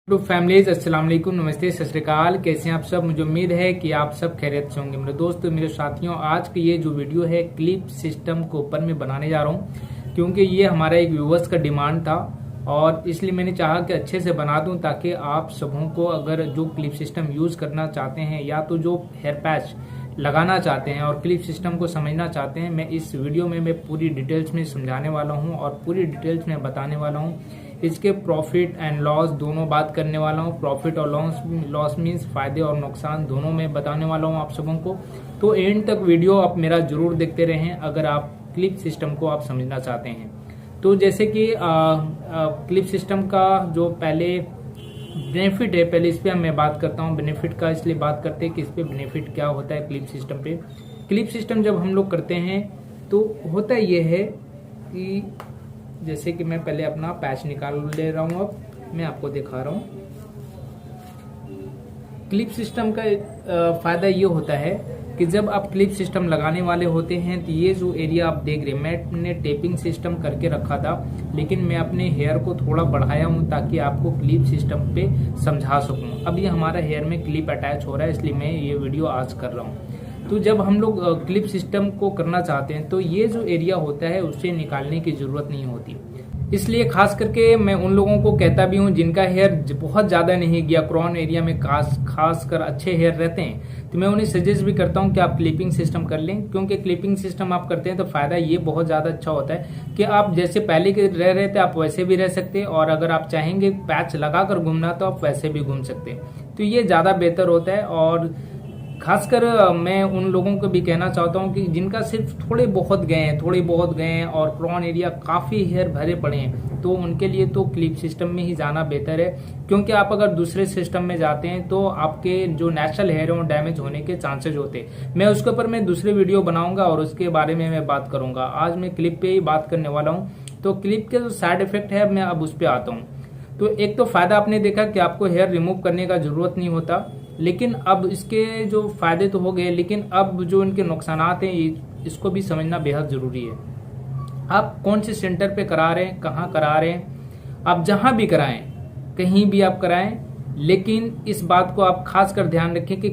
तो फैमिलीज अस्सलाम वालेकुम, नमस्ते, सत श्री अकाल। कैसे हैं आप सब? मुझे उम्मीद है कि आप सब खैरियत से होंगे। मेरे दोस्तों, मेरे साथियों, आज की ये जो वीडियो है क्लिप सिस्टम को ऊपर में बनाने जा रहा हूँ क्योंकि ये हमारा एक व्यूवर्स का डिमांड था और इसलिए मैंने चाहा कि अच्छे से बना दूं ताकि आप सबों को अगर जो क्लिप सिस्टम यूज करना चाहते हैं या तो जो हेयर पैच लगाना चाहते हैं और क्लिप सिस्टम को समझना चाहते हैं, मैं इस वीडियो में पूरी डिटेल्स में समझाने वाला हूं और पूरी डिटेल्स में बताने वाला हूं। इसके प्रॉफिट एंड लॉस दोनों बात करने वाला हूं। प्रॉफिट और लॉस मीन्स फायदे और नुकसान दोनों में बताने वाला हूं आप सबों को। तो एंड तक वीडियो आप मेरा जरूर देखते रहें अगर आप क्लिप सिस्टम को आप समझना चाहते हैं। तो जैसे कि क्लिप सिस्टम का जो पहले बेनिफिट है, पहले इस पे मैं बात करता हूँ। बेनिफिट का इसलिए बात करते हैं कि इस पे बेनिफिट क्या होता है क्लिप सिस्टम पे। क्लिप सिस्टम जब हम लोग करते हैं तो होता ये है कि जैसे कि मैं पहले अपना पैच निकाल ले रहा हूँ, अब मैं आपको दिखा रहा हूँ। क्लिप सिस्टम का फायदा ये होता है कि जब आप क्लिप सिस्टम लगाने वाले होते हैं तो ये जो एरिया आप देख रहे हैं, मैंने टेपिंग सिस्टम करके रखा था लेकिन मैं अपने हेयर को थोड़ा बढ़ाया हूं ताकि आपको क्लिप सिस्टम पे समझा सकूं। अब ये हमारा हेयर में क्लिप अटैच हो रहा है इसलिए मैं ये वीडियो आज कर रहा हूं। तो जब हम लोग क्लिप सिस्टम को करना चाहते हैं तो ये जो एरिया होता है उसे निकालने की जरूरत नहीं होती। इसलिए खास करके मैं उन लोगों को कहता भी हूं जिनका हेयर बहुत ज्यादा नहीं गया, क्रॉन एरिया में खास कर अच्छे हेयर रहते हैं, तो मैं उन्हें सजेस्ट भी करता हूं कि आप क्लिपिंग सिस्टम कर लें। क्योंकि क्लिपिंग सिस्टम आप करते हैं तो फायदा ये बहुत ज्यादा अच्छा होता है कि आप जैसे पहले के रह रहे थे आप वैसे भी रह सकते हैं और अगर आप चाहेंगे पैच लगाकर घूमना तो आप वैसे भी घूम सकते हैं। तो ये ज्यादा बेहतर होता है। और खासकर मैं उन लोगों को भी कहना चाहता हूं कि जिनका सिर्फ थोड़े बहुत गए हैं और क्रॉन एरिया काफी हेयर भरे पड़े हैं तो उनके लिए तो क्लिप सिस्टम में ही जाना बेहतर है। क्योंकि आप अगर दूसरे सिस्टम में जाते हैं तो आपके जो नेचुरल हेयर है वो डैमेज होने के चांसेस होते हैं। मैं उसके ऊपर मैं दूसरे वीडियो बनाऊंगा और उसके बारे में मैं बात करूंगा। आज मैं क्लिप पे ही बात करने वाला हूँ। तो क्लिप के जो साइड इफेक्ट है मैं अब उस पर आता हूँ। तो एक तो फायदा आपने देखा कि आपको हेयर रिमूव करने का जरूरत नहीं होता, लेकिन अब इसके जो फायदे तो हो गए लेकिन अब जो इनके नुकसानात हैं इसको भी समझना बेहद जरूरी है। आप कौन से सेंटर पे करा रहे हैं, कहाँ करा रहे हैं, आप जहां भी कराएं, कहीं भी आप कराएं, लेकिन इस बात को आप खास कर ध्यान रखें कि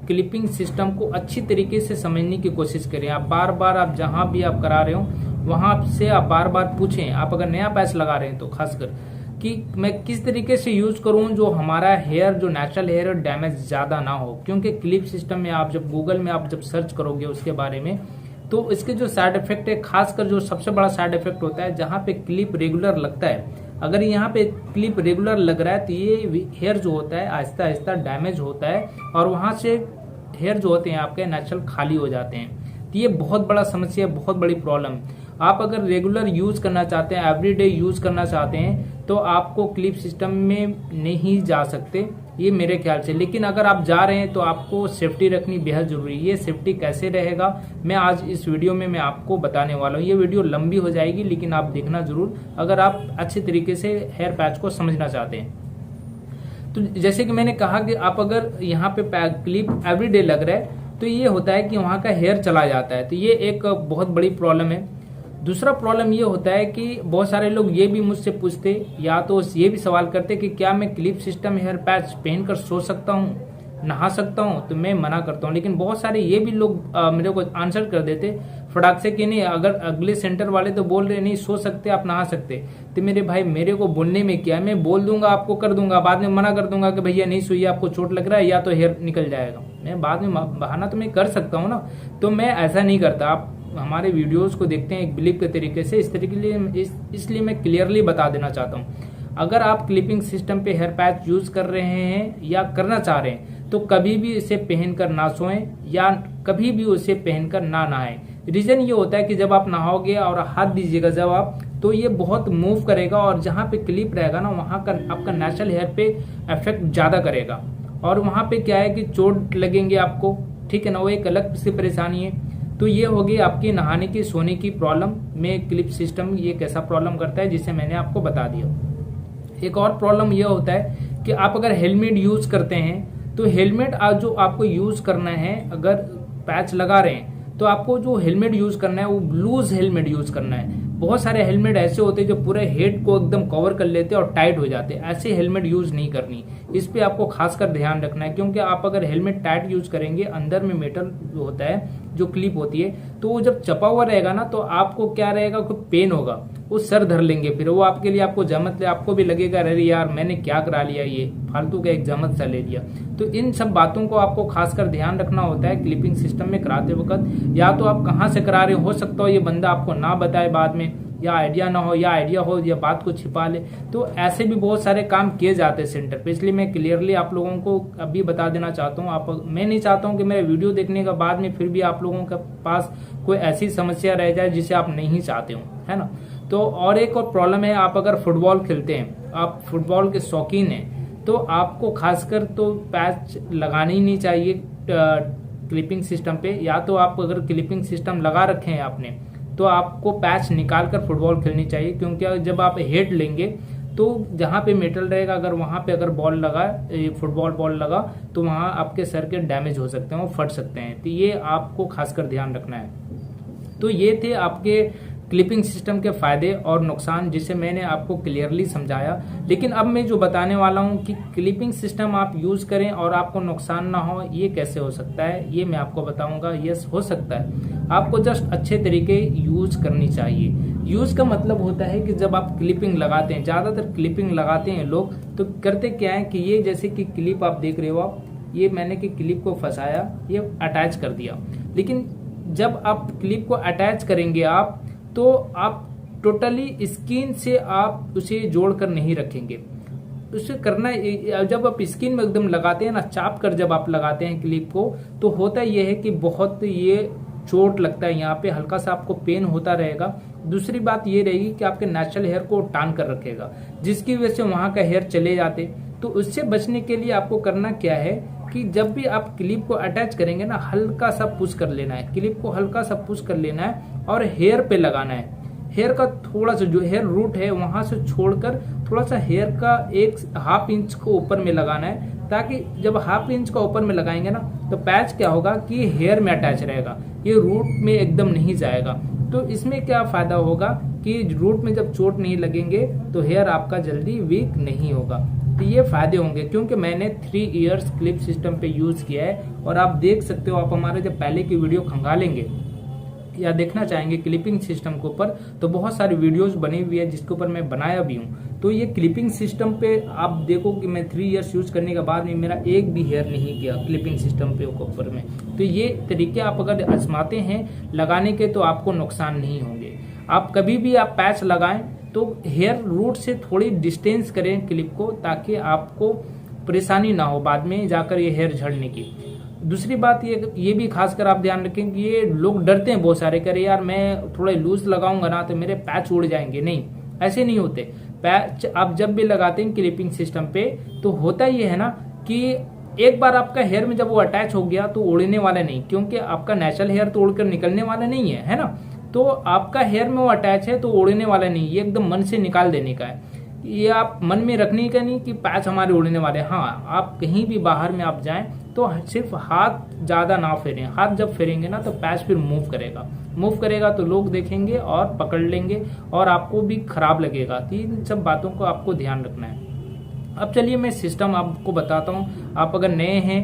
क्लिपिंग सिस्टम को अच्छी तरीके से समझने की कोशिश करें। आप बार बार आप जहां भी आप करा रहे हो वहां से आप बार बार पूछें। आप अगर नया पैच लगा रहे हैं तो खासकर कि मैं किस तरीके से यूज करूं जो हमारा हेयर जो नेचुरल हेयर डैमेज ज्यादा ना हो। क्योंकि क्लिप सिस्टम में आप जब गूगल में आप जब सर्च करोगे उसके बारे में तो इसके जो साइड इफेक्ट है, खासकर जो सबसे बड़ा साइड इफेक्ट होता है जहां पे क्लिप रेगुलर लगता है, अगर यहाँ पे क्लिप रेगुलर लग रहा है तो ये हेयर जो होता है आहिस्ता आहिस्ता डैमेज होता है और वहां से हेयर जो होते हैं आपके नेचुरल खाली हो जाते हैं। तो ये बहुत बड़ा समस्या, बहुत बड़ी प्रॉब्लम। आप अगर रेगुलर यूज करना चाहते हैं, एवरीडे यूज करना चाहते हैं तो आपको क्लिप सिस्टम में नहीं जा सकते, ये मेरे ख्याल से। लेकिन अगर आप जा रहे हैं तो आपको सेफ्टी रखनी बेहद जरूरी है। ये सेफ्टी कैसे रहेगा मैं आज इस वीडियो में मैं आपको बताने वाला हूँ। ये वीडियो लंबी हो जाएगी लेकिन आप देखना जरूर अगर आप अच्छे तरीके से हेयर पैच को समझना चाहते हैं। तो जैसे कि मैंने कहा कि आप अगर यहाँ पे क्लिप एवरीडे लग रहा है तो ये होता है कि वहाँ का हेयर चला जाता है, तो ये एक बहुत बड़ी प्रॉब्लम है। दूसरा प्रॉब्लम ये होता है कि बहुत सारे लोग ये भी मुझसे पूछते या तो ये भी सवाल करते कि क्या मैं क्लिप सिस्टम हेयर पैच पहनकर सो सकता हूँ, नहा सकता हूँ? तो मैं मना करता हूँ। लेकिन बहुत सारे ये भी लोग मेरे को आंसर कर देते फटाक से कि नहीं, अगर अगले सेंटर वाले तो बोल रहे नहीं सो सकते, आप नहा सकते। तो मेरे भाई मेरे को बोलने में क्या, मैं बोल दूंगा आपको कर दूंगा, बाद में मना कर दूंगा कि भैया नहीं सोइए आपको चोट लग रहा है या तो हेयर निकल जाएगा। मैं बाद में बहाना तो मैं कर सकता हूँ ना, तो मैं ऐसा नहीं करता। आप हमारे वीडियोस को देखते हैं एक बिलीव के तरीके से, इस तरीके लिए इसलिए मैं क्लियरली बता देना चाहता हूँ। अगर आप क्लिपिंग सिस्टम पे हेयर पैच यूज कर रहे हैं या करना चाह रहे हैं तो कभी भी इसे पहनकर ना सोएं या कभी भी उसे पहनकर ना नहाएं। रीजन ये होता है कि जब आप नहाओगे और हाथ दीजिएगा जब आप, तो ये बहुत मूव करेगा और जहाँ पे क्लिप रहेगा ना वहाँ का आपका नेचुरल हेयर पे इफेक्ट ज्यादा करेगा और वहाँ पे क्या है कि चोट लगेंगे आपको, ठीक है ना, वो एक अलग सी परेशानी है। तो ये होगी आपकी नहाने की सोने की प्रॉब्लम में क्लिप सिस्टम ये कैसा प्रॉब्लम करता है जिसे मैंने आपको बता दिया। एक और प्रॉब्लम ये होता है कि आप अगर हेलमेट यूज करते हैं तो हेलमेट जो आपको यूज करना है, अगर पैच लगा रहे हैं तो आपको जो हेलमेट यूज करना है वो लूज हेलमेट यूज करना है। बहुत सारे हेलमेट ऐसे होते हैं जो पूरे हेड को एकदम कवर कर लेते हैं और टाइट हो जाते हैं। ऐसे हेलमेट यूज नहीं करनी, इस पे आपको खासकर ध्यान रखना है, क्योंकि आप अगर हेलमेट टाइट यूज करेंगे, अंदर में मेटल होता है जो क्लिप होती है, तो वो जब चपा हुआ रहेगा ना तो आपको क्या रहेगा, कोई पेन होगा, वो सर धर लेंगे, फिर वो आपके लिए आपको जमत ले, आपको भी लगेगा अरे यार मैंने क्या करा लिया, ये फालतू का एक जमत सा ले लिया। तो इन सब बातों को आपको खासकर ध्यान रखना होता है क्लिपिंग सिस्टम में कराते वक्त। या तो आप कहाँ से करा रहे हो सकता हो ये बंदा आपको ना बताए बाद में, या आइडिया ना हो, या आइडिया हो या बात को छिपा ले। तो ऐसे भी बहुत सारे काम किए जाते हैं सेंटर पे, इसलिए मैं क्लियरली आप लोगों को अभी बता देना चाहता हूँ। मैं नहीं चाहता हूँ कि मेरे वीडियो देखने के बाद में फिर भी आप लोगों के पास कोई ऐसी समस्या रह जाए जिसे आप नहीं चाहते हो, है ना। तो और एक और प्रॉब्लम है, आप अगर फुटबॉल खेलते हैं, आप फुटबॉल के शौकीन हैं, तो आपको खासकर तो पैच लगानी ही नहीं चाहिए क्लिपिंग सिस्टम पे। या तो आप अगर क्लिपिंग सिस्टम लगा रखे हैं आपने, तो आपको पैच निकाल कर फुटबॉल खेलनी चाहिए, क्योंकि जब आप हेड लेंगे तो जहां पे मेटल रहेगा, अगर वहां पे अगर बॉल लगा, फुटबॉल बॉल लगा, तो वहां आपके सर के डैमेज हो सकते हैं, वो फट सकते हैं। तो ये आपको खासकर ध्यान रखना है। तो ये थे आपके क्लिपिंग सिस्टम के फायदे और नुकसान, जिसे मैंने आपको क्लियरली समझाया। लेकिन अब मैं जो बताने वाला हूं कि क्लिपिंग सिस्टम आप यूज करें और आपको नुकसान ना हो, ये कैसे हो सकता है, ये मैं आपको बताऊंगा। यस, हो सकता है, आपको जस्ट अच्छे तरीके यूज करनी चाहिए। यूज का मतलब होता है कि जब आप क्लिपिंग लगाते हैं, ज्यादातर क्लिपिंग लगाते हैं लोग, तो करते क्या है कि ये जैसे कि क्लिप आप देख रहे हो आप, ये मैंने कि क्लिप को फंसाया, ये अटैच कर दिया। लेकिन जब आप क्लिप को अटैच करेंगे आप, तो आप टोटली स्किन से आप उसे जोड़कर नहीं रखेंगे। उसे करना, जब आप स्किन में एकदम लगाते हैं ना, चाप कर जब आप लगाते हैं क्लिप को, तो होता यह है कि बहुत ये चोट लगता है, यहाँ पे हल्का सा आपको पेन होता रहेगा। दूसरी बात ये रहेगी कि आपके नेचुरल हेयर को टान कर रखेगा, जिसकी वजह से वहां का हेयर चले जाते। तो उससे बचने के लिए आपको करना क्या है कि जब भी आप क्लिप को अटैच करेंगे ना, हल्का सा पुश कर लेना है, क्लिप को हल्का सा पुश कर लेना है और हेयर पे लगाना है। हेयर का थोड़ा सा जो हेयर रूट है वहां से छोड़कर थोड़ा सा हेयर का 1/2 इंच को ऊपर में लगाना है, ताकि जब 1/2 इंच का ऊपर में लगाएंगे ना, तो पैच क्या होगा कि हेयर में अटैच रहेगा, ये रूट में एकदम नहीं जाएगा। तो इसमें क्या फायदा होगा कि रूट में जब चोट नहीं लगेंगे तो हेयर आपका जल्दी वीक नहीं होगा। तो ये फायदे होंगे, क्योंकि मैंने 3 इयर्स क्लिप सिस्टम पे यूज किया है। और आप देख सकते हो, आप हमारे जब पहले की वीडियो खंगालेंगे या देखना चाहेंगे क्लिपिंग सिस्टम के ऊपर, तो बहुत सारी वीडियोस बनी हुई है जिसके ऊपर मैं बनाया भी हूँ। तो ये क्लिपिंग सिस्टम पे आप देखो कि मैं 3 इयर्स यूज करने के बाद में मेरा एक भी हेयर नहीं गया क्लिपिंग सिस्टम पे ऊपर में। तो ये तरीके आप अगर आजमाते हैं लगाने के, तो आपको नुकसान नहीं होंगे। आप कभी भी आप पैच लगाएं तो हेयर रूट से थोड़ी डिस्टेंस करें क्लिप को, ताकि आपको परेशानी ना हो बाद में जाकर ये हेयर झड़ने की। दूसरी बात ये भी खासकर आप ध्यान रखें कि ये लोग डरते हैं बहुत सारे, करे यार मैं थोड़ा लूज लगाऊंगा ना तो मेरे पैच उड़ जाएंगे। नहीं, ऐसे नहीं होते। पैच आप जब भी लगाते हैं क्लिपिंग सिस्टम पे, तो होता ये है ना कि एक बार आपका हेयर में जब वो अटैच हो गया तो उड़ने वाला नहीं, क्योंकि आपका नेचुरल हेयर तो उड़कर निकलने वाला नहीं है ना। तो आपका हेयर में वो अटैच है तो उड़ने वाला नहीं, ये एकदम मन से निकाल देने का है। ये आप मन में रखने का नहीं कि पैच हमारे उड़ने वाले। हाँ, आप कहीं भी बाहर में आप जाएं तो सिर्फ हाथ ज्यादा ना फेरें। हाथ जब फेरेंगे ना तो पैच फिर मूव करेगा तो लोग देखेंगे और पकड़ लेंगे और आपको भी खराब लगेगा। तो इन सब बातों को आपको ध्यान रखना है। अब चलिए मैं सिस्टम आपको बताता हूँ। आप अगर नए हैं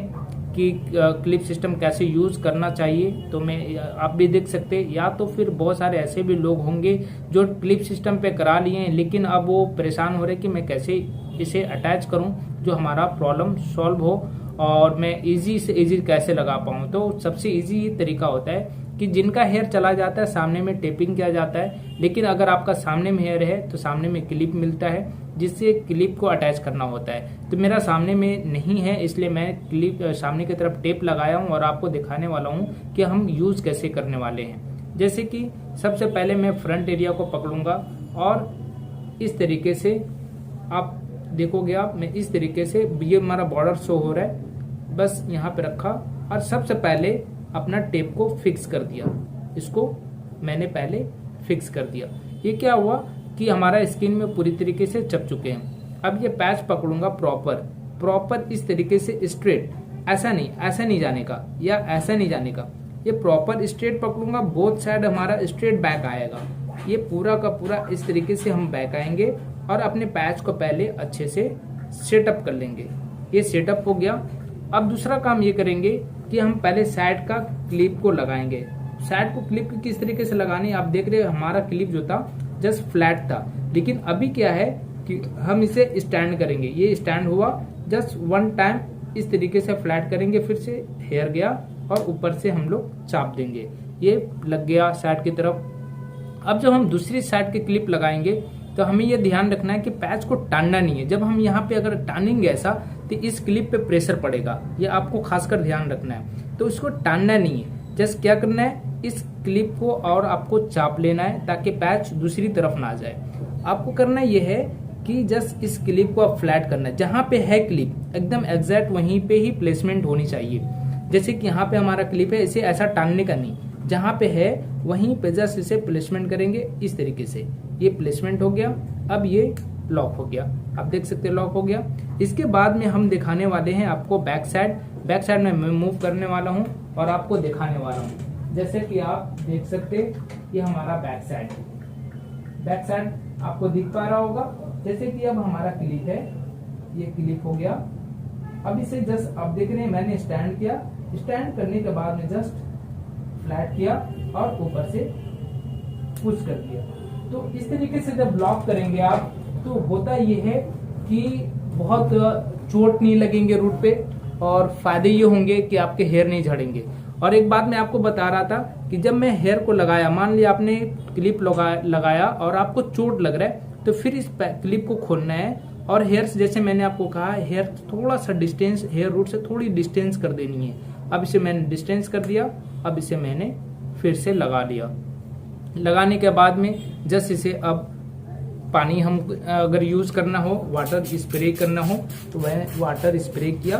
कि क्लिप सिस्टम कैसे यूज करना चाहिए, तो मैं आप भी देख सकते हैं, या तो फिर बहुत सारे ऐसे भी लोग होंगे जो क्लिप सिस्टम पे करा लिए हैं, लेकिन अब वो परेशान हो रहे कि मैं कैसे इसे अटैच करूं जो हमारा प्रॉब्लम सॉल्व हो और मैं इजी से इजी कैसे लगा पाऊं। तो सबसे इजी ये तरीका होता है कि जिनका हेयर चला जाता है सामने में टेपिंग किया जाता है, लेकिन अगर आपका सामने में हेयर है तो सामने में क्लिप मिलता है जिससे क्लिप को अटैच करना होता है। तो मेरा सामने में नहीं है, इसलिए मैं क्लिप सामने की तरफ टेप लगाया हूं और आपको दिखाने वाला हूं कि हम यूज कैसे करने वाले हैं। जैसे कि सबसे पहले मैं फ्रंट एरिया को पकड़ूंगा और इस तरीके से आप देखोगे, आप मैं इस तरीके से, ये हमारा बॉर्डर शो हो रहा है, बस यहाँ पे रखा और सबसे पहले अपना टेप को फिक्स कर दिया। इसको मैंने पहले फिक्स कर दिया। ये क्या हुआ कि हमारा स्किन में पूरी तरीके से चप चुके हैं। अब ये पैच पकड़ूंगा प्रॉपर इस तरीके से स्ट्रेट, ऐसा नहीं जाने का या ऐसा नहीं जाने का, ये प्रॉपर स्ट्रेट पकड़ूंगा। बोथ साइड हमारा स्ट्रेट बैक आएगा, ये पूरा का पूरा इस तरीके से हम बैक आएंगे और अपने पैच को पहले अच्छे से सेटअप कर लेंगे। ये सेटअप हो गया। अब दूसरा काम ये करेंगे कि हम पहले साइड का क्लिप को लगाएंगे। साइड को क्लिप किस तरीके से लगानी, आप देख रहे हैं हमारा क्लिप जो था जस्ट फ्लैट था, लेकिन अभी क्या है कि हम इसे स्टैंड करेंगे। ये स्टैंड हुआ, जस्ट वन टाइम इस तरीके से फ्लैट करेंगे, फिर से हेयर गया और ऊपर से हम लोग चाप देंगे, ये लग गया साइड की तरफ। अब जब हम दूसरी साइड के क्लिप लगाएंगे तो हमें यह ध्यान रखना है कि पैच को टानना नहीं है। जब हम यहाँ पे अगर टानेंगे ऐसा तो इस क्लिप पे प्रेशर पड़ेगा, ये आपको खासकर ध्यान रखना है। तो इसको टानना नहीं है, जस्ट क्या करना है, इस क्लिप को और आपको चाप लेना है ताकि पैच दूसरी तरफ ना जाए। आपको करना यह है कि जस्ट इस क्लिप को आप फ्लैट करना है, जहां पे है क्लिप एकदम एग्जैक्ट वहीं पे ही प्लेसमेंट होनी चाहिए। जैसे कि यहाँ पे हमारा क्लिप है, इसे ऐसा टानने का नहीं, जहां पे है वहीं पे जस्ट इसे प्लेसमेंट करेंगे इस तरीके से। ये प्लेसमेंट हो गया। अब ये लॉक हो गया, आप देख सकते हैं लॉक हो गया। इसके बाद में हम दिखाने वाले हैं आपको बैक साइड में मूव करने वाला हूँ और आपको दिखाने वाला हूँ। जैसे कि आप देख सकते ये हमारा बैक साइड आपको दिख पा रहा होगा। जैसे कि अब हमारा क्लिप है, ये क्लिप हो गया। अब इसे जस्ट आप देख रहे हैं मैंने स्टैंड किया, स्टैंड करने के बाद में जस्ट फ्लैट किया और ऊपर से पुश कर दिया। तो इस तरीके से जब लॉक करेंगे आप तो होता ये है कि बहुत चोट नहीं लगेंगे रूट पे और फायदे ये होंगे कि आपके हेयर नहीं झड़ेंगे। और एक बात मैं आपको बता रहा था कि जब मैं हेयर को लगाया, मान लिया आपने क्लिप लगाया और आपको चोट लग रहा है तो फिर इस क्लिप को खोलना है और हेयर से, जैसे मैंने आपको कहा, हेयर थोड़ा सा डिस्टेंस, हेयर रूट से थोड़ी डिस्टेंस कर देनी है। अब इसे मैंने डिस्टेंस कर दिया, अब इसे मैंने फिर से लगा लिया। लगाने के बाद में जस्ट इसे अब पानी हम अगर यूज करना हो, वाटर स्प्रे करना हो तो वह वाटर स्प्रे किया।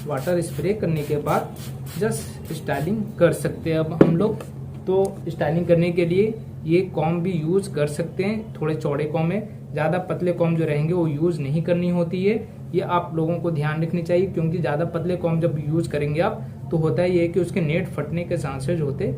वाटर स्प्रे करने के बाद जस्ट स्टाइलिंग कर सकते हैं। अब हम लोग तो स्टाइलिंग करने के लिए ये कॉम भी यूज कर सकते हैं, थोड़े चौड़े कॉम है, ज्यादा पतले कॉम जो रहेंगे वो यूज नहीं करनी होती है। ये आप लोगों को ध्यान रखनी चाहिए, क्योंकि ज्यादा पतले कॉम जब यूज करेंगे आप तो होता है ये कि उसके नेट फटने के चांसेस होते।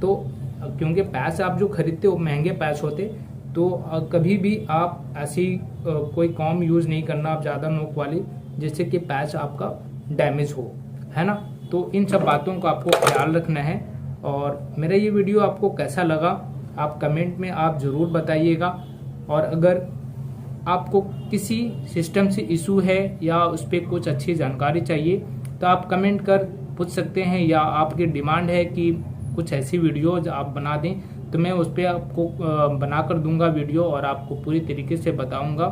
तो क्योंकि पैच आप जो खरीदते हो महंगे पैच होते, तो कभी भी आप ऐसी कोई कॉम यूज नहीं करना आप ज्यादा नोक वाली, जिससे कि पैच आपका डैमेज हो, है ना। तो इन सब बातों का आपको ख्याल रखना है। और मेरा ये वीडियो आपको कैसा लगा आप कमेंट में आप जरूर बताइएगा। और अगर आपको किसी सिस्टम से इशू है या उस पर कुछ अच्छी जानकारी चाहिए तो आप कमेंट कर पूछ सकते हैं, या आपकी डिमांड है कि कुछ ऐसी वीडियोज आप बना दें तो मैं उस पर आपको बना कर दूंगा वीडियो और आपको पूरी तरीके से बताऊंगा।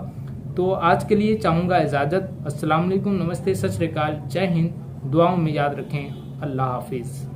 तो आज के लिए चाहूँगा इजाज़त। अस्सलाम वालेकुम, नमस्ते, सत श्री अकाल, जय हिंद। दुआओं में याद रखें। अल्लाह हाफिज़।